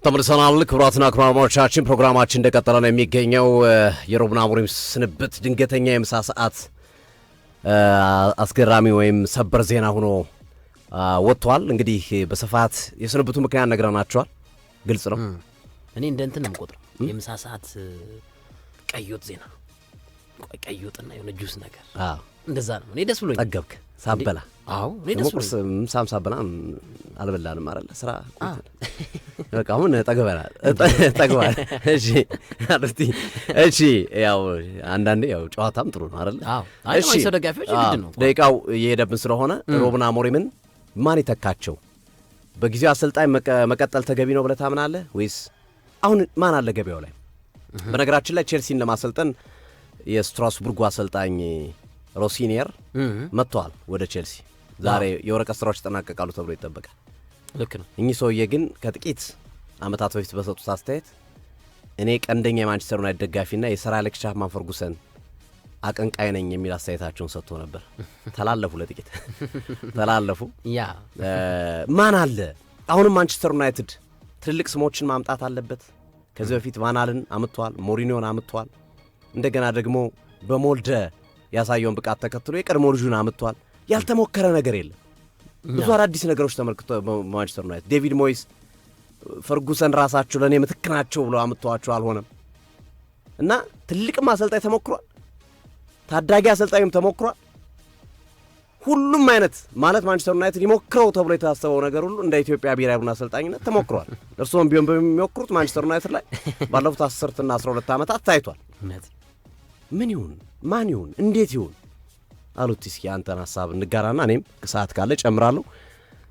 ተመልሰናል። ክቡራትና ክቡራኖቻችን ፕሮግራማችን እንደቀጠለ ነው የሚገኘው። የሩበን አሞሪም ስንብት ድንገተኛ የምሳ ሰዓት አስገራሚ ወይም ሰበር ዜና ሆኖ ወጥቷል። እንግዲህ በስፋት የስንብቱ ምክንያት ነግረናቸዋል። ግልጽ ነው። እኔ እንደ እንትን ነው የምቆጥረው የምሳ ሰዓት ቀይወጥ ዜና ቀይወጥና የሆነ ጁስ ነገር እንደዛ ነው። እኔ ደስ ብሎኝ ጠገብክ ሳበላ አዎ እኔ ደስ ብሎኝ ምሳም ሳበላ አልበላንም አይደል ስራ በቃ አሁን ጠግበናል። እሺ ያው አንዳንዴ ያው ጨዋታም ጥሩ ነው አይደል? እሺ ደጋፊዎች ግድ ነው። ደቂቃው እየሄደብን ስለሆነ ሩበን አሞሪምን ማን ይተካቸው? በጊዜው አሰልጣኝ መቀጠል ተገቢ ነው ብለህ ታምናለህ ወይስ አሁን ማን አለ ገበያው ላይ? በነገራችን ላይ ቼልሲን ለማሰልጠን የስትራስቡርጉ አሰልጣኝ ሮሲኒየር መጥተዋል ወደ ቼልሲ። ዛሬ የወረቀት ስራዎች ተጠናቀቃሉ ተብሎ ይጠበቃል። ልክ ነው። እኚህ ሰውዬ ግን ከጥቂት ዓመታት በፊት በሰጡት አስተያየት እኔ ቀንደኛ የማንቸስተር ዩናይትድ ደጋፊና የሰር አሌክስ ቻፕማን ፈርጉሰን አቀንቃይ ነኝ የሚል አስተያየታቸውን ሰጥቶ ነበር። ተላለፉ፣ ለጥቂት ተላለፉ። ማን አለ አሁንም ማንቸስተር ዩናይትድ ትልልቅ ስሞችን ማምጣት አለበት። ከዚህ በፊት ቫናልን አምጥቷል፣ ሞሪኒዮን አምጥቷል። እንደገና ደግሞ በሞልደ ያሳየውን ብቃት ተከትሎ የቀድሞ ልጁን አምጥቷል። ያልተሞከረ ነገር የለም። ብዙ አዳዲስ ነገሮች ተመልክቶ ማንቸስተር ዩናይትድ ዴቪድ ሞይስ ፈርጉሰን ራሳቸው ለእኔ ምትክ ናቸው ብለው አምጥተዋቸው አልሆነም እና ትልቅም አሰልጣኝ ተሞክሯል፣ ታዳጊ አሰልጣኝም ተሞክሯል። ሁሉም አይነት ማለት ማንቸስተር ዩናይትድ ይሞክረው ተብሎ የታሰበው ነገር ሁሉ እንደ ኢትዮጵያ ብሔራዊ ቡድን አሰልጣኝነት ተሞክሯል። እርስዎም ቢሆን በሚሞክሩት ማንቸስተር ዩናይትድ ላይ ባለፉት 10ና 12 ዓመታት ታይቷል። ምን ይሁን ማን ይሁን እንዴት ይሁን አሉት። እስኪ አንተን ሐሳብ እንጋራና እኔም ሰዓት ካለ ጨምራለሁ።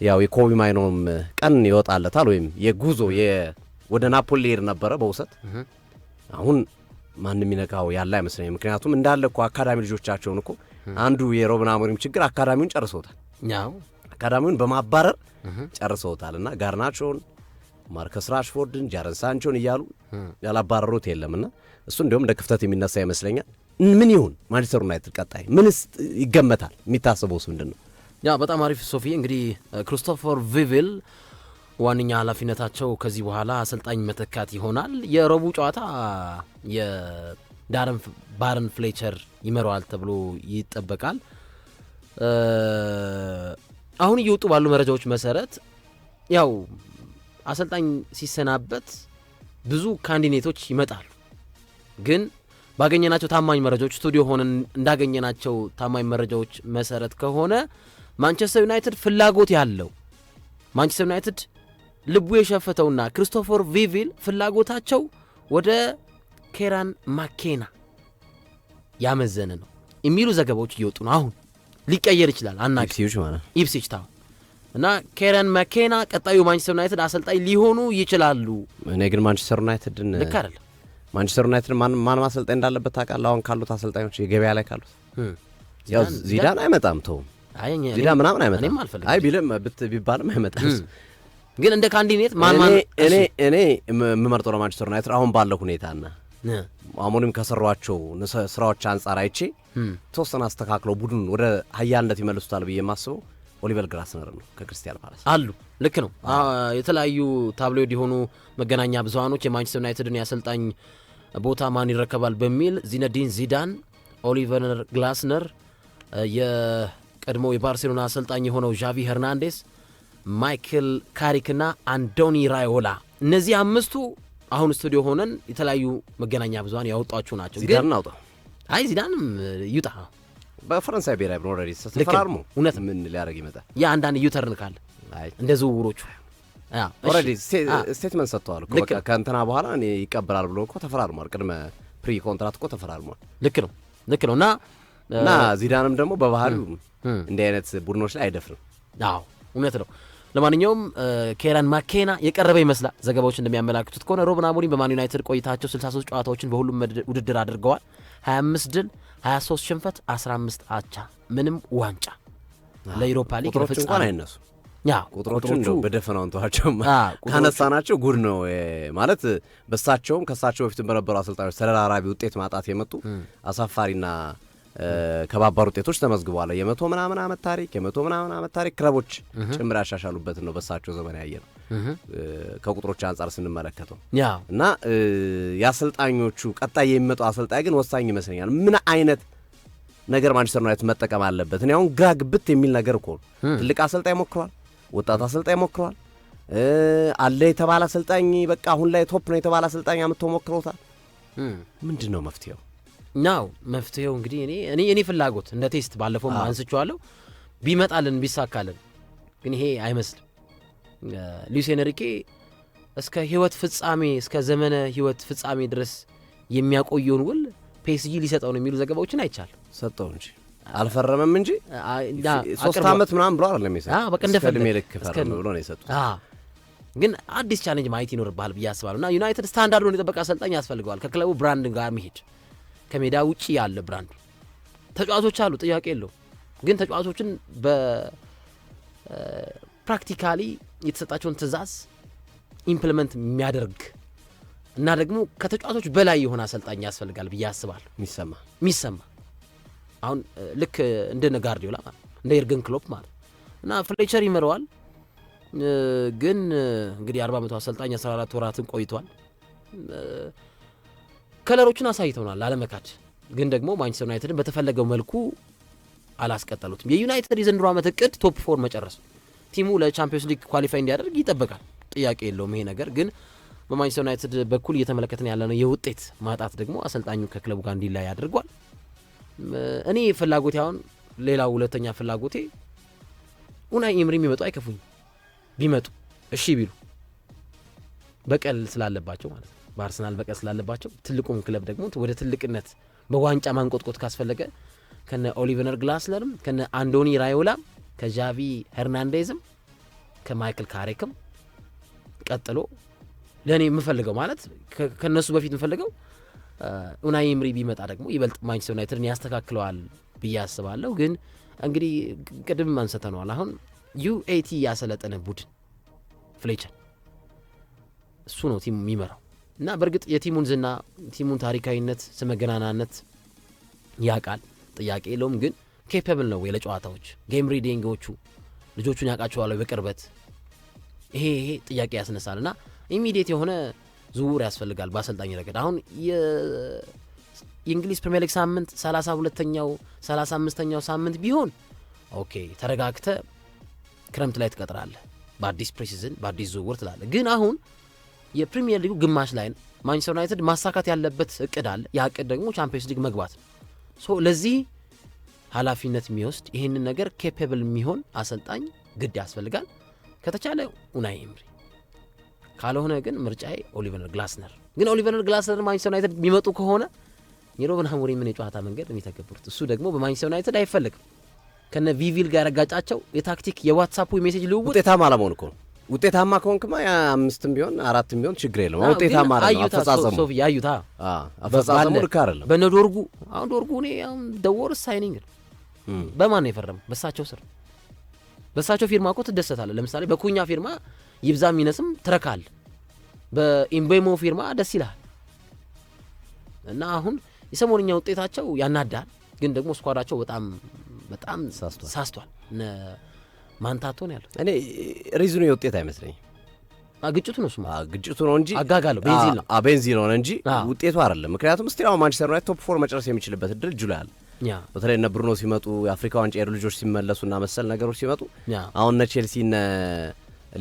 ያው የኮቢ ማይኖም ቀን ይወጣለታል ወይም የጉዞ ወደ ናፖሊ ሄድ ነበረ በውሰት አሁን ማንም ይነካው ያለ አይመስለኝም። ምክንያቱም እንዳለ እኮ አካዳሚ ልጆቻቸውን እኮ አንዱ የሩበን አሞሪም ችግር አካዳሚውን ጨርሰውታል። አካዳሚውን በማባረር ጨርሰውታልና ጋርናቾን፣ ማርከስ ራሽፎርድን፣ ጃረን ሳንቾን እያሉ ያላባረሩት የለምና እሱ እንዲሁም እንደ ክፍተት የሚነሳ ይመስለኛል። ምን ይሁን ማንቸስተር ዩናይትድ ቀጣይ ምንስ ይገመታል? የሚታሰበውስ ምንድን ነው? በጣም አሪፍ ሶፊ። እንግዲህ ክሪስቶፈር ቪቪል ዋነኛ ኃላፊነታቸው ከዚህ በኋላ አሰልጣኝ መተካት ይሆናል። የረቡዕ ጨዋታ ባረን ፍሌቸር ይመራዋል ተብሎ ይጠበቃል። አሁን እየወጡ ባሉ መረጃዎች መሰረት ያው አሰልጣኝ ሲሰናበት ብዙ ካንዲዴቶች ይመጣሉ። ግን ባገኘናቸው ታማኝ መረጃዎች ስቱዲዮ ሆነን እንዳገኘናቸው ታማኝ መረጃዎች መሰረት ከሆነ ማንቸስተር ዩናይትድ ፍላጎት ያለው ማንቸስተር ዩናይትድ ልቡ የሸፈተውና ክሪስቶፈር ቪቪል ፍላጎታቸው ወደ ኬራን ማኬና ያመዘነ ነው የሚሉ ዘገባዎች እየወጡ ነው። አሁን ሊቀየር ይችላል ኢፕስዊች ታውን እና ኬራን ማኬና ቀጣዩ ማንቸስተር ዩናይትድ አሰልጣኝ ሊሆኑ ይችላሉ። እኔ ግን ማንቸስተር ዩናይትድን ልክ አይደለም። ማንቸስተር ዩናይትድ ማን ማሰልጣኝ እንዳለበት ታውቃለህ? አሁን ካሉት አሰልጣኞች የገበያ ላይ ካሉት ያው ዚዳን አይመጣም። ተው ዚዳን ምናምን አይመጣም። አይ ቢባልም አይመጣም። ግን እንደ ካንዲዴት እኔ የምመርጠው ለማንቸስተር ዩናይትድ አሁን ባለው ሁኔታና አሞሪም ከሰሯቸው ስራዎች አንጻር አይቼ ተወሰነ አስተካክለው ቡድን ወደ ሀያልነት ይመልሱታል ብዬ የማስበው ኦሊቨር ግላስነር ነው ከክሪስታል ፓላስ አሉ። ልክ ነው። የተለያዩ ታብሎይድ የሆኑ መገናኛ ብዙሃኖች የማንቸስተር ዩናይትድን ያሰልጣኝ ቦታ ማን ይረከባል በሚል ዚነዲን ዚዳን፣ ኦሊቨር ግላስነር፣ የቀድሞ የባርሴሎና አሰልጣኝ የሆነው ዣቪ ሄርናንዴስ፣ ማይክል ካሪክና አንዶኒ ራዮላ እነዚህ አምስቱ አሁን ስቱዲዮ ሆነን የተለያዩ መገናኛ ብዙሃን ያወጣቸው ናቸው። ዚዳን አውጣ ዚዳንም ይውጣ በፈረንሳይ ብሔራዊ ቡድን ኦልሬዲ ተፈራርሞ እውነት ምን ሊያደርግ ይመጣል? አንዳንድ ዩተርን ካለ እንደ ዝውውሮቹ ኦልሬዲ ስቴትመንት ሰጥተዋል እኮ በቃ ከእንትና በኋላ እኔ ይቀበላል ብሎ እኮ ተፈራርሟል። ቅድመ ፕሪ ኮንትራት እኮ ተፈራርሟል። ልክ ነው እና ዚዳንም ደግሞ በባህሪው እንዲህ አይነት ቡድኖች ላይ አይደፍርም። እውነት ነው። ለማንኛውም ኬራን ማኬና የቀረበ ይመስላል። ዘገባዎች እንደሚያመላክቱት ከሆነ ሩበን አሞሪም በማን ዩናይትድ ቆይታቸው 63 ጨዋታዎችን በሁሉም ውድድር አድርገዋል። 25 ድል፣ 23 ሽንፈት፣ 15 አቻ፣ ምንም ዋንጫ ለዩሮፓ ሊግ ቁጥሮች እንኳን አይነሱ። ቁጥሮቹን ነው በደፈናው እንተዋቸው ካነሳናቸው ጉድ ነው ማለት በሳቸውም ከሳቸው በፊት በነበሩ አሰልጣኞች ተደራራቢ ውጤት ማጣት የመጡ አሳፋሪና ከባባር ውጤቶች ተመዝግበዋል። የመቶ ምናምን ዓመት ታሪክ ክለቦች ጭምር ያሻሻሉበትን ነው በሳቸው ዘመን ያየ ነው። ከቁጥሮች አንጻር ስንመለከተው እና የአሰልጣኞቹ ቀጣይ የሚመጣው አሰልጣኝ ግን ወሳኝ ይመስለኛል። ምን አይነት ነገር ማንቸስተር ዩናይትድ መጠቀም አለበት? እኔ አሁን ግራ ግብት የሚል ነገር እኮ ነው። ትልቅ አሰልጣኝ ሞክሯል፣ ወጣት አሰልጣኝ ሞክሯል፣ አለ የተባለ አሰልጣኝ በቃ አሁን ላይ ቶፕ ነው የተባለ አሰልጣኝ አምጥቶ ሞክሮታል። ምንድን ነው መፍትሄው? ናው መፍትሄው እንግዲህ እኔ ፍላጎት እንደ ቴስት ባለፈው አንስቼዋለሁ ቢመጣልን ቢሳካልን፣ ግን ይሄ አይመስልም። ሉዊስ ኤንሪኬ እስከ ህይወት ፍጻሜ እስከ ዘመነ ህይወት ፍጻሜ ድረስ የሚያቆየውን ውል ፒኤስጂ ሊሰጠው ነው የሚሉ ዘገባዎችን አይቻል። ሰጠው እንጂ አልፈረመም እንጂ 3 ዓመት ምናምን ብሎ አይደለም የሰጠው። በቃ እንደፈለገ ብሎ ነው የሰጡት። ግን አዲስ ቻሌንጅ ማየት ይኖርብሃል ብዬ አስባለሁ። እና ዩናይትድ ስታንዳርዱን የጠበቀ አሰልጣኝ ያስፈልገዋል። ከክለቡ ብራንድ ጋር መሄድ፣ ከሜዳ ውጪ ያለ ብራንድ ተጫዋቾች አሉ፣ ጥያቄ የለው። ግን ተጫዋቾችን በፕራክቲካሊ የተሰጣቸውን ትእዛዝ ኢምፕሊመንት የሚያደርግ እና ደግሞ ከተጫዋቾች በላይ የሆነ አሰልጣኝ ያስፈልጋል ብዬ አስባለሁ። የሚሰማ አሁን ልክ እንደነ ጋርዲዮላ እንደ ኤርገን ክሎፕ ማለት እና ፍሌቸር ይመረዋል። ግን እንግዲህ 40 ዓመቱ አሰልጣኝ 14 ወራትን ቆይቷል። ከለሮቹን አሳይተውናል አለመካድ። ግን ደግሞ ማንቸስተር ዩናይትድን በተፈለገው መልኩ አላስቀጠሉትም። የዩናይትድ የዘንድሮ ዓመት እቅድ ቶፕ 4 መጨረስ፣ ቲሙ ለቻምፒዮንስ ሊግ ኳሊፋይ እንዲያደርግ ይጠበቃል። ጥያቄ የለውም ይሄ ነገር። ግን በማንቸስተር ዩናይትድ በኩል እየተመለከትን ያለነው የውጤት ማጣት ደግሞ አሰልጣኙ ከክለቡ ጋር እንዲለያይ አድርጓል። እኔ ፍላጎቴ አሁን ሌላው ሁለተኛ ፍላጎቴ ኡናይ ኤምሪ የሚመጡ አይከፉኝ ቢመጡ እሺ ቢሉ በቀል ስላለባቸው ማለት ነው። በአርሰናል በቀል ስላለባቸው ትልቁም ክለብ ደግሞ ወደ ትልቅነት በዋንጫ ማንቆጥቆጥ ካስፈለገ ከነ ኦሊቨር ግላስነርም ከነ አንዶኒ ራዮላም ከጃቪ ሄርናንዴዝም ከማይክል ካሬክም ቀጥሎ ለእኔ የምፈልገው ማለት ከነሱ በፊት የምፈልገው ኡናይ ኤምሪ ቢመጣ ደግሞ ይበልጥ ማንቸስተር ዩናይትድን ያስተካክለዋል ብዬ አስባለሁ። ግን እንግዲህ ቅድም አንስተነዋል። አሁን ዩኤቲ ያሰለጠነ ቡድን ፍሌቸር እሱ ነው ቲሙ የሚመራው እና በእርግጥ የቲሙን ዝና ቲሙን ታሪካዊነት ስመገናናነት ያውቃል፣ ጥያቄ የለውም። ግን ኬፐብል ነው ወይ ለጨዋታዎች ጌም ሪዲንጎቹ ልጆቹን ያውቃቸዋል በቅርበት ይሄ ጥያቄ ያስነሳል። እና ኢሚዲየት የሆነ ዝውውር ያስፈልጋል በአሰልጣኝ ረገድ። አሁን የእንግሊዝ ፕሪሚየር ሊግ ሳምንት 32ኛው 35ኛው ሳምንት ቢሆን ኦኬ ተረጋግተ ክረምት ላይ ትቀጥራለህ፣ በአዲስ ፕሪሲዝን በአዲስ ዝውውር ትላለህ። ግን አሁን የፕሪሚየር ሊጉ ግማሽ ላይ ማንቸስተር ዩናይትድ ማሳካት ያለበት እቅድ አለ። ያ እቅድ ደግሞ ቻምፒዮንስ ሊግ መግባት ነው። ሶ ለዚህ ኃላፊነት የሚወስድ ይህንን ነገር ኬፔብል የሚሆን አሰልጣኝ ግድ ያስፈልጋል። ከተቻለ ኡናይ ኤምሪ፣ ካልሆነ ግን ምርጫዬ ኦሊቨር ግላስነር። ግን ኦሊቨር ግላስነር ማንቸስተር ዩናይትድ የሚመጡ ከሆነ የሩበን አሞሪምን የጨዋታ መንገድ የሚተገብሩት እሱ ደግሞ በማንቸስተር ዩናይትድ አይፈልግም። ከነ ቪቪል ጋር ያረጋጫቸው የታክቲክ የዋትስአፑ የሜሴጅ ልውውጥ ውጤታማ አለመሆን እኮ ነው። ውጤታማ ከሆንክማ 5ም ቢሆን 4ም ቢሆን ችግር የለውም። ውጤታማ አይደለም አፈጻጸሙ። ሶፊ ያዩታ አፈጻጸሙ ልክ አይደለም። በነ ዶርጉ አሁን ዶርጉ እኔ አሁን ደወር ሳይኒንግ በማን ነው የፈረመው? በሳቸው ስር በሳቸው ፊርማ እኮ ትደሰታለህ። ለምሳሌ በኩኛ ፊርማ ይብዛም ይነስም ትረካል። በኢምቤሞ ፊርማ ደስ ይላል። እና አሁን የሰሞንኛ ውጤታቸው ያናዳል። ግን ደግሞ ስኳዳቸው በጣም ሳስቷል። ማንታቶ ነው ያለው። እኔ ሪዝኑ የውጤት አይመስለኝም። ግጭቱ ነው እሱማ ግጭቱ ነው እንጂ አጋጋለው ቤንዚን ነው እንጂ ውጤቱ አይደለም። ምክንያቱም ስቲል አሁን ማንቸስተር ዩናይትድ ቶፕ 4 መጨረስ የሚችልበት እድል እጁ ላይ አለ። በተለይ እነ ብሩኖ ሲመጡ የአፍሪካ ዋንጫ የሄዱ ልጆች ሲመለሱና መሰል ነገሮች ሲመጡ አሁን እነ ቼልሲ እነ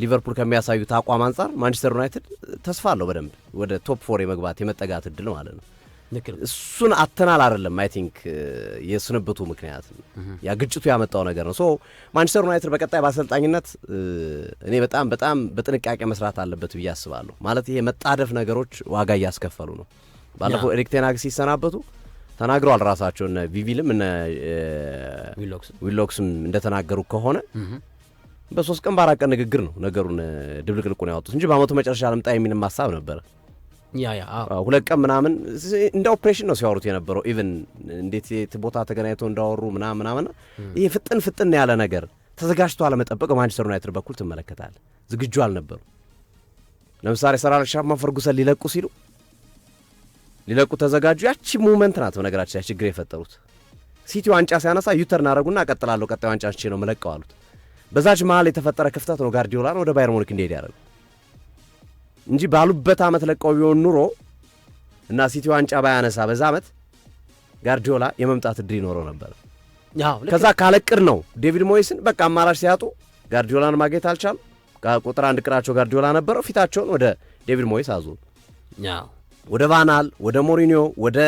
ሊቨርፑል ከሚያሳዩት አቋም አንጻር ማንቸስተር ዩናይትድ ተስፋ አለው በደንብ ወደ ቶፕ 4 የመግባት የመጠጋት እድል ማለት ነው። እሱን አተናል አይደለም አይ ቲንክ የስንብቱ ምክንያት ያ ግጭቱ ያመጣው ነገር ነው። ሶ ማንቸስተር ዩናይትድ በቀጣይ በአሰልጣኝነት እኔ በጣም በጥንቃቄ መስራት አለበት ብዬ አስባለሁ። ማለት ይሄ መጣደፍ ነገሮች ዋጋ እያስከፈሉ ነው። ባለፈው ኤሪክ ቴን ሃግ ሲሰናበቱ ተናግረዋል ራሳቸው እነ ቪቪልም እነ ዊሎክስም እንደተናገሩ ከሆነ በ3 ቀን በ4 ቀን ንግግር ነው ነገሩን ድብልቅልቁን ያወጡት እንጂ በአመቱ መጨረሻ ለምጣ የሚልም ሀሳብ ነበረ። 2 ቀን ምናምን እንደ ኦፕሬሽን ነው ሲያወሩት የነበረው። ኢቭን እንዴት ቦታ ተገናኝተው እንዳወሩ ምናምን ይሄ ፍጥን ያለ ነገር ተዘጋጅቶ አለመጠበቅ ማንቸስተር ዩናይትድ በኩል ትመለከታል። ዝግጁ አልነበሩ። ለምሳሌ ሰር አሌክስ ፈርጉሰን ሊለቁ ተዘጋጁ። ያቺ ሞመንት ናት በነገራችን ላይ ችግር የፈጠሩት። ሲቲ ዋንጫ ሲያነሳ ዩተርን አደረጉና ቀጥላለሁ ቀጣይ ዋንጫ ነው መለቀው አሉት። በዛች መሀል የተፈጠረ ክፍተት ነው ጋርዲዮላን ወደ ባየር ሙኒክ እንዲሄድ ያደረገው። እንጂ ባሉበት ዓመት ለቀው ቢሆን ኑሮ እና ሲቲ ዋንጫ ባያነሳ በዛ ዓመት ጋርዲዮላ የመምጣት እድል ይኖረው ነበር። ከዛ ካለቅድ ነው ዴቪድ ሞይስን በቃ አማራጭ ሲያጡ ጋርዲዮላን ማግኘት አልቻሉ። ቁጥር አንድ ቅራቸው ጋርዲዮላ ነበረው። ፊታቸውን ወደ ዴቪድ ሞይስ አዙ። ወደ ቫናል፣ ወደ ሞሪኒዮ፣ ወደ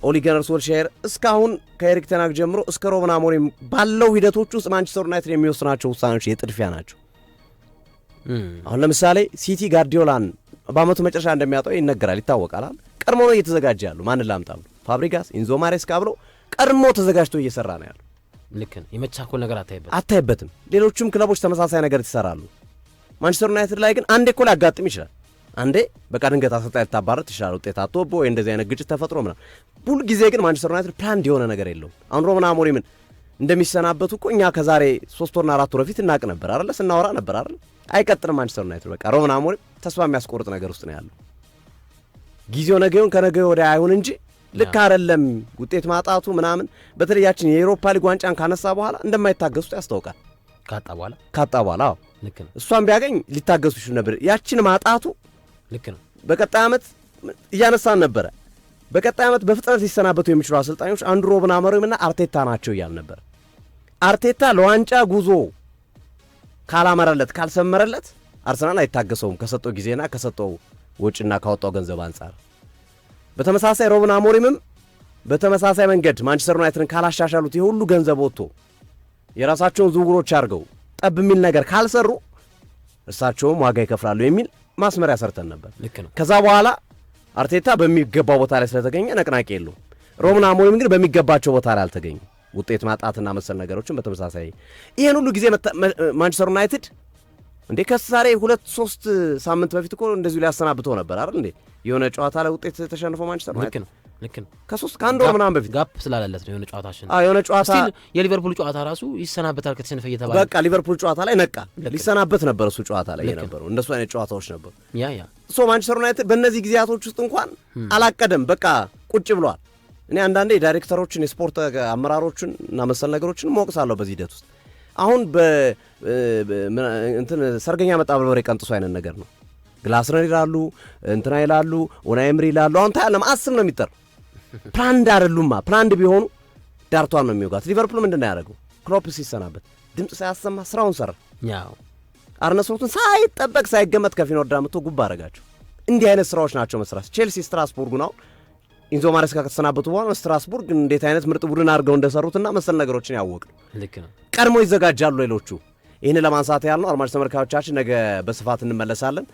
ኦሊ ጉናር ሶልሻየር እስካሁን ከኤሪክ ተን ሃግ ጀምሮ እስከ ሩበን አሞሪም ባለው ሂደቶች ውስጥ ማንቸስተር ዩናይትድ የሚወስናቸው ውሳኔዎች የጥድፊያ ናቸው። አሁን ለምሳሌ ሲቲ ጋርዲዮላን በአመቱ መጨረሻ እንደሚያጣው ይነገራል፣ ይታወቃል። ቀድሞ ነው እየተዘጋጀ ያሉ። ማን ላምጣሉ? ፋብሪጋስ፣ ኢንዞ ማሬስካ ብሎ ቀድሞ ተዘጋጅቶ እየሰራ ነው ያለው። ልክ ነው። የመቻኮል ነገር አታይበትም። ሌሎችም ክለቦች ተመሳሳይ ነገር ይሰራሉ። ማንቸስተር ዩናይትድ ላይ ግን አንዴ እኮ ሊያጋጥም ይችላል። አንዴ በቃ ድንገት አሰልጣኝ ልታባረር ትችላል፣ ውጤት አጥቶቦ ወይ እንደዚህ አይነት ግጭት ተፈጥሮ ምናምን። ሁሉ ጊዜ ግን ማንቸስተር ዩናይትድ ፕላንድ የሆነ ነገር የለውም። አሁን ሩበን አሞሪምን እንደሚሰናበቱ እኮ እኛ ከዛሬ 3 ወርና 4 ወር በፊት እናቅ ነበር አይደል? ስናወራ ነበር አይደል? አይቀጥልም ማንቸስተር ዩናይትድ። በቃ ሩበን አሞሪም ተስፋ የሚያስቆርጥ ነገር ውስጥ ነው ያለው። ጊዜው ነገውን ከነገ ወዲያ አይሁን እንጂ ልክ አይደለም ውጤት ማጣቱ ምናምን። በተለያችን የአውሮፓ ሊግ ዋንጫን ካነሳ በኋላ እንደማይታገሱት ያስታውቃል። ካጣ በኋላ ልክ ነው። እሷን ቢያገኝ ሊታገሱ ይችሉ ነበር። ያችን ማጣቱ ልክ ነው። በቀጣይ ዓመት እያነሳን ነበረ። በቀጣይ ዓመት በፍጥነት ሊሰናበቱ የሚችሉ አሰልጣኞች አንዱ ሩበን አሞሪምና አርቴታ ናቸው እያል ነበር። አርቴታ ለዋንጫ ጉዞ ካላመረለት ካልሰመረለት አርሰናል አይታገሰውም ከሰጠው ጊዜና ከሰጠው ወጪና ካወጣው ገንዘብ አንጻር። በተመሳሳይ ሩበን አሞሪምም በተመሳሳይ መንገድ ማንቸስተር ዩናይትድን ካላሻሻሉት የሁሉ ገንዘብ ወጥቶ የራሳቸውን ዝውውሮች አድርገው ጠብ የሚል ነገር ካልሰሩ እርሳቸውም ዋጋ ይከፍላሉ የሚል ማስመሪያ ሰርተን ነበር። ልክ ነው። ከዛ በኋላ አርቴታ በሚገባው ቦታ ላይ ስለተገኘ ነቅናቄ የለውም። ሩበን አሞሪም ግን በሚገባቸው ቦታ ላይ አልተገኙ። ውጤት ማጣትና መሰል ነገሮችን በተመሳሳይ ይሄን ሁሉ ጊዜ ማንቸስተር ዩናይትድ እንዴ ከዛሬ 2-3 ሳምንት በፊት እኮ እንደዚሁ ሊያሰናብተው ነበር አይደል እንዴ? የሆነ ጨዋታ ላይ ውጤት ተሸንፎ ማንቸስተር ዩናይትድ ልክ ነው። ከ1 ወር ምናምን በፊት ጋፕ ስላለለት ነው የሆነ ጨዋታችን። የሆነ ጨዋታ የሊቨርፑል ጨዋታ ራሱ ይሰናበታል ከተሸነፈ እየተባለ በቃ ሊቨርፑል ጨዋታ ላይ ነቃ። ሊሰናበት ነበር እሱ ጨዋታ ላይ የነበረው። እንደሱ አይነት ጨዋታዎች ነበሩ። ማንቸስተር ዩናይትድ በእነዚህ ጊዜያቶች ውስጥ እንኳን አላቀደም። በቃ ቁጭ ብሏል። እኔ አንዳንዴ ዳይሬክተሮችን የስፖርት አመራሮችን እና መሰል ነገሮችን ሞቅሳለሁ በዚህ ሂደት ውስጥ። አሁን እንትን ሰርገኛ መጣ በበሬ ቀንጥሶ አይነት ነገር ነው። ግላስነር ይላሉ፣ እንትና ይላሉ፣ ኡናይ ኤምሪ ይላሉ። አሁን ታያለም አስም ነው የሚጠር። ፕላንድ አይደሉማ። ፕላንድ ቢሆኑ ዳርቷን ነው የሚወጋት። ሊቨርፑል ምንድን ነው ያደረገው? ክሎፕ ሲሰናበት ድምፅ ሳያሰማ ስራውን ሰራ። አርነ ስሎትን ሳይጠበቅ ሳይገመት ከፊን ወርዳ መጥቶ ጉባ አረጋቸው። እንዲህ አይነት ስራዎች ናቸው መስራት። ቼልሲ ስትራስቡርጉን አሁን ኢንዞ ማሬስካ ከተሰናበቱ በኋላ ስትራስቡርግ እንዴት አይነት ምርጥ ቡድን አድርገው እንደሰሩትና መሰል ነገሮችን ያወቅ ነው። ልክ ነው። ቀድሞ ይዘጋጃሉ ሌሎቹ። ይህን ለማንሳት ያህል ነው። አድማጭ ተመልካቾቻችን ነገ በስፋት እንመለሳለን።